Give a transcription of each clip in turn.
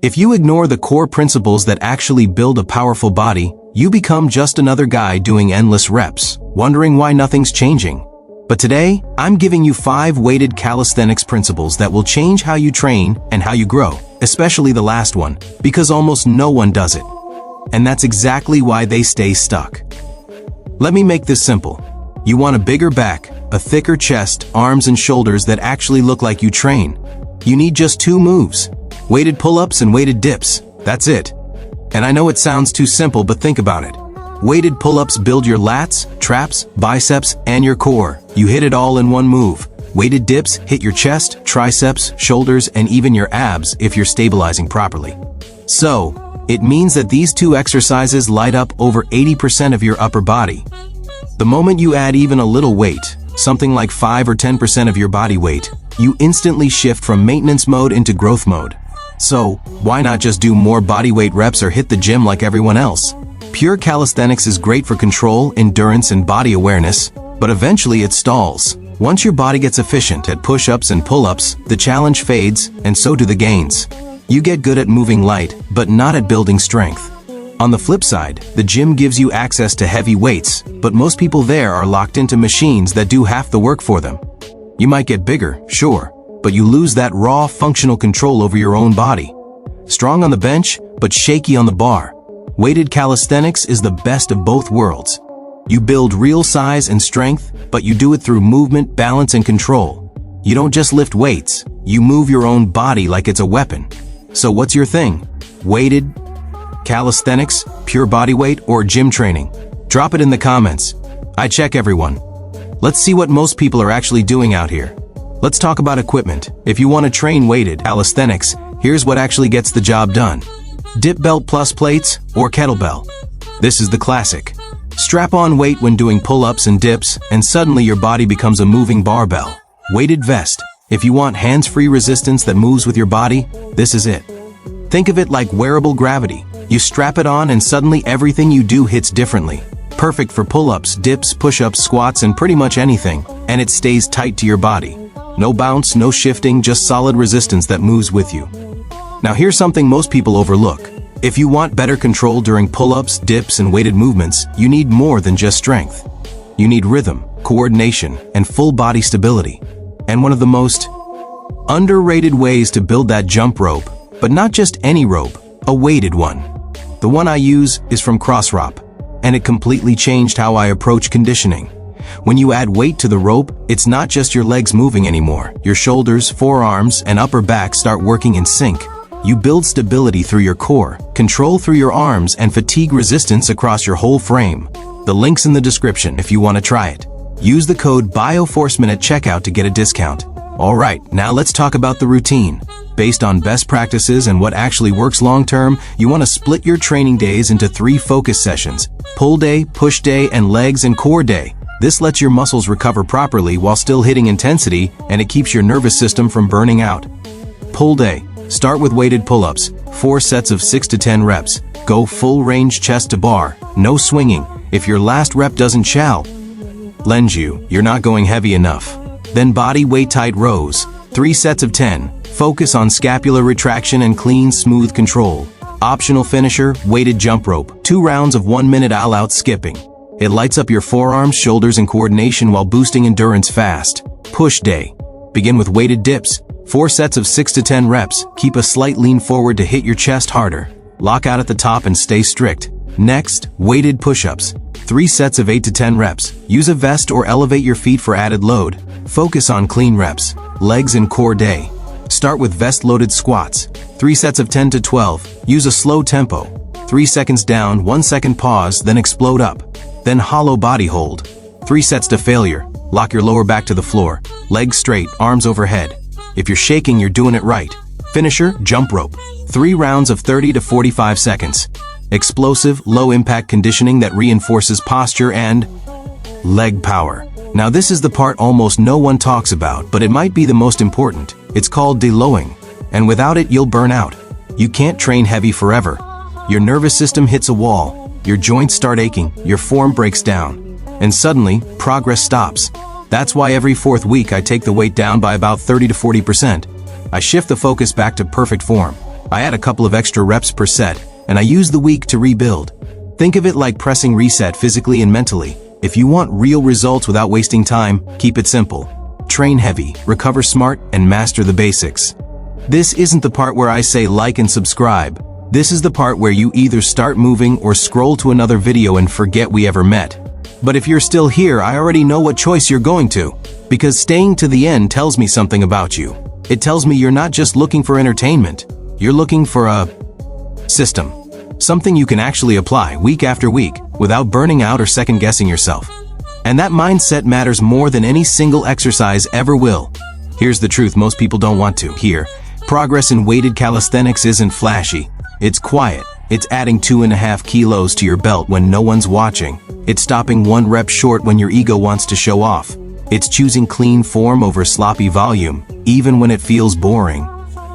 If you ignore the core principles that actually build a powerful body, you become just another guy doing endless reps, wondering why nothing's changing. But today, I'm giving you 5 weighted calisthenics principles that will change how you train and how you grow, especially the last one, because almost no one does it. And that's exactly why they stay stuck. Let me make this simple. You want a bigger back, a thicker chest, arms and shoulders that actually look like you train. You need just 2 moves. Weighted pull-ups and weighted dips. That's it. And I know it sounds too simple, but think about it. Weighted pull-ups build your lats, traps, biceps, and your core. You hit it all in one move. Weighted dips hit your chest, triceps, shoulders, and even your abs if you're stabilizing properly. So, it means that these 2 exercises light up over 80% of your upper body. The moment you add even a little weight, something like 5 or 10% of your body weight, you instantly shift from maintenance mode into growth mode. So, why not just do more bodyweight reps or hit the gym like everyone else? Pure calisthenics is great for control, endurance, and body awareness, but eventually it stalls. Once your body gets efficient at push-ups and pull-ups, the challenge fades, and so do the gains. You get good at moving light, but not at building strength. On the flip side, the gym gives you access to heavy weights, but most people there are locked into machines that do half the work for them. You might get bigger, sure, but you lose that raw, functional control over your own body. Strong on the bench, but shaky on the bar. Weighted calisthenics is the best of both worlds. You build real size and strength, but you do it through movement, balance, and control. You don't just lift weights, you move your own body like it's a weapon. So what's your thing? Weighted calisthenics, pure body weight, or gym training? Drop it in the comments. I check everyone. Let's see what most people are actually doing out here. Let's talk about equipment. If you want to train weighted calisthenics, here's what actually gets the job done. Dip belt plus plates or kettlebell. This is the classic. Strap on weight when doing pull-ups and dips, and suddenly your body becomes a moving barbell. Weighted vest. If you want hands-free resistance that moves with your body, this is it. Think of it like wearable gravity. You strap it on and suddenly everything you do hits differently. Perfect for pull-ups, dips, push-ups, squats, and pretty much anything, and it stays tight to your body. No bounce, no shifting, just solid resistance that moves with you. Now here's something most people overlook. If you want better control during pull-ups, dips, and weighted movements, you need more than just strength. You need rhythm, coordination, and full body stability. And one of the most underrated ways to build that jump rope, but not just any rope, a weighted one. The one I use is from CrossRop, and it completely changed how I approach conditioning. When you add weight to the rope, it's not just your legs moving anymore. Your shoulders, forearms, and upper back start working in sync. You build stability through your core, control through your arms, and fatigue resistance across your whole frame. The link's in the description if you want to try it. Use the code BIOFORCEMAN at checkout to get a discount. Alright, now let's talk about the routine. Based on best practices and what actually works long-term, you want to split your training days into 3 focus sessions: pull day, push day, and legs and core day. This lets your muscles recover properly while still hitting intensity, and it keeps your nervous system from burning out. Pull day. Start with weighted pull-ups, 4 sets of 6 to 10 reps. Go full range chest to bar, no swinging. If your last rep doesn't challenge you, you're not going heavy enough. Then body weight tight rows, 3 sets of 10. Focus on scapular retraction and clean, smooth control. Optional finisher, weighted jump rope, 2 rounds of 1-minute all-out skipping. It lights up your forearms, shoulders, and coordination while boosting endurance fast. Push day. Begin with weighted dips. 4 sets of 6 to 10 reps. Keep a slight lean forward to hit your chest harder. Lock out at the top and stay strict. Next, weighted push-ups. 3 sets of 8 to 10 reps. Use a vest or elevate your feet for added load. Focus on clean reps. Legs and core day. Start with vest-loaded squats. 3 sets of 10 to 12. Use a slow tempo. 3 seconds down, 1 second pause, then explode up. Then hollow body hold. 3 sets to failure. Lock your lower back to the floor. Legs straight, arms overhead. If you're shaking, you're doing it right. Finisher, jump rope. 3 rounds of 30 to 45 seconds. Explosive, low-impact conditioning that reinforces posture and leg power. Now this is the part almost no one talks about, but it might be the most important. It's called deloading. And without it, you'll burn out. You can't train heavy forever. Your nervous system hits a wall. Your joints start aching. Your form breaks down. And suddenly, progress stops. That's why every 4th week I take the weight down by about 30 to 40%. I shift the focus back to perfect form. I add a couple of extra reps per set, and I use the week to rebuild. Think of it like pressing reset physically and mentally. If you want real results without wasting time, keep it simple. Train heavy, recover smart, and master the basics. This isn't the part where I say like and subscribe. This is the part where you either start moving or scroll to another video and forget we ever met. But if you're still here, I already know what choice you're going to. Because staying to the end tells me something about you. It tells me you're not just looking for entertainment. You're looking for a system. Something you can actually apply week after week without burning out or second-guessing yourself. And that mindset matters more than any single exercise ever will. Here's the truth most people don't want to hear. Progress in weighted calisthenics isn't flashy. It's quiet. It's adding 2.5 kilos to your belt when no one's watching. It's stopping 1 rep short when your ego wants to show off. It's choosing clean form over sloppy volume, even when it feels boring.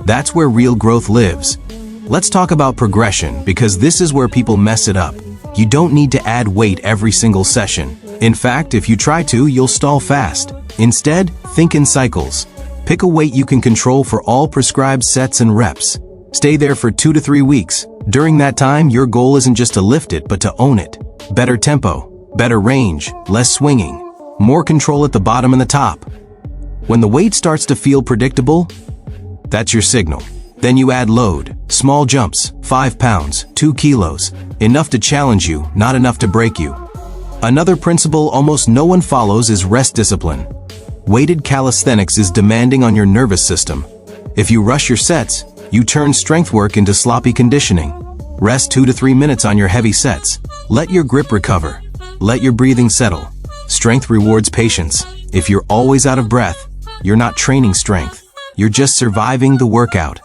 That's where real growth lives. Let's talk about progression, because this is where people mess it up. You don't need to add weight every single session. In fact, if you try to, you'll stall fast. Instead, think in cycles. Pick a weight you can control for all prescribed sets and reps. Stay there for 2 to 3 weeks. During that time, your goal isn't just to lift it, but to own it. Better tempo, better range, less swinging, more control at the bottom and the top. When the weight starts to feel predictable, that's your signal. Then you add load, small jumps, 5 pounds, 2 kilos, enough to challenge you, not enough to break you. Another principle almost no one follows is rest discipline. Weighted calisthenics is demanding on your nervous system. If you rush your sets, you turn strength work into sloppy conditioning. Rest 2 to 3 minutes on your heavy sets. Let your grip recover. Let your breathing settle. Strength rewards patience. If you're always out of breath, you're not training strength. You're just surviving the workout.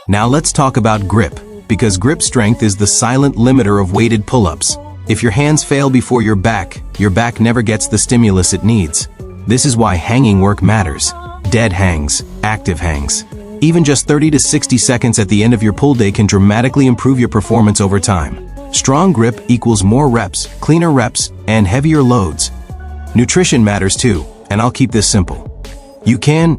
Now let's talk about grip, because grip strength is the silent limiter of weighted pull-ups. If your hands fail before your back never gets the stimulus it needs. This is why hanging work matters. Dead hangs, active hangs. Even just 30 to 60 seconds at the end of your pull day can dramatically improve your performance over time. Strong grip equals more reps, cleaner reps, and heavier loads. Nutrition matters too, and I'll keep this simple. You can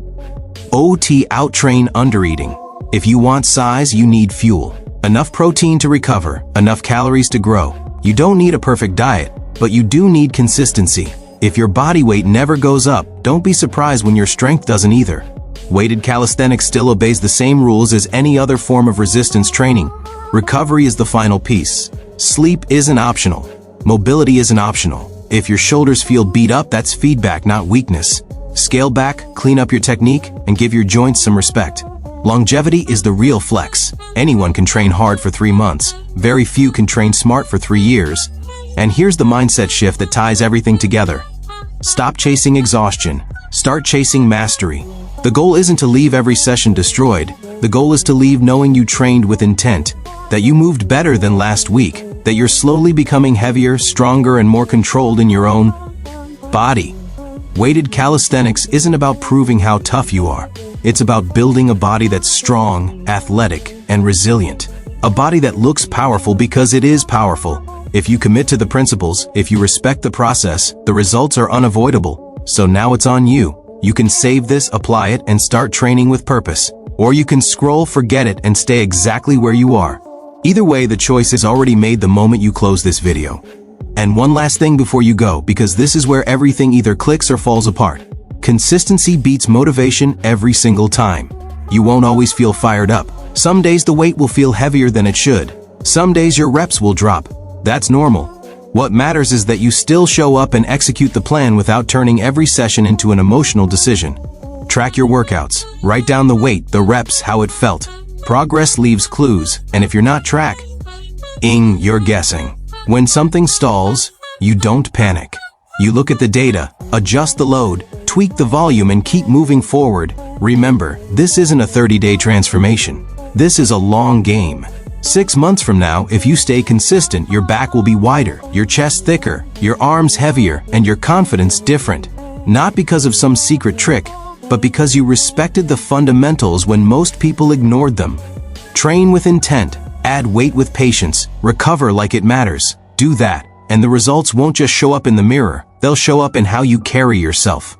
out-train undereating. If you want size, you need fuel. Enough protein to recover, enough calories to grow. You don't need a perfect diet, but you do need consistency. If your body weight never goes up, don't be surprised when your strength doesn't either. Weighted calisthenics still obeys the same rules as any other form of resistance training. Recovery is the final piece. Sleep isn't optional. Mobility isn't optional. If your shoulders feel beat up, that's feedback, not weakness. Scale back, clean up your technique, and give your joints some respect. Longevity is the real flex. Anyone can train hard for 3 months. Very few can train smart for 3 years. And here's the mindset shift that ties everything together. Stop chasing exhaustion. Start chasing mastery. The goal isn't to leave every session destroyed. The goal is to leave knowing you trained with intent, that you moved better than last week, that you're slowly becoming heavier, stronger, and more controlled in your own body. Weighted calisthenics isn't about proving how tough you are. It's about building a body that's strong, athletic, and resilient. A body that looks powerful because it is powerful. If you commit to the principles, if you respect the process, the results are unavoidable. So now it's on you. You can save this, apply it, and start training with purpose. Or you can scroll, forget it, and stay exactly where you are. Either way, the choice is already made the moment you close this video. And one last thing before you go, because this is where everything either clicks or falls apart. Consistency beats motivation every single time. You won't always feel fired up. Some days the weight will feel heavier than it should. Some days your reps will drop. That's normal. What matters is that you still show up and execute the plan without turning every session into an emotional decision. Track your workouts. Write down the weight, the reps, how it felt. Progress leaves clues, and if you're not tracking, you're guessing. When something stalls, you don't panic. You look at the data, adjust the load, tweak the volume, and keep moving forward. Remember, this isn't a 30-day transformation. This is a long game. 6 months from now, if you stay consistent, your back will be wider, your chest thicker, your arms heavier, and your confidence different. Not because of some secret trick, but because you respected the fundamentals when most people ignored them. Train with intent, add weight with patience, recover like it matters. Do that, and the results won't just show up in the mirror, they'll show up in how you carry yourself.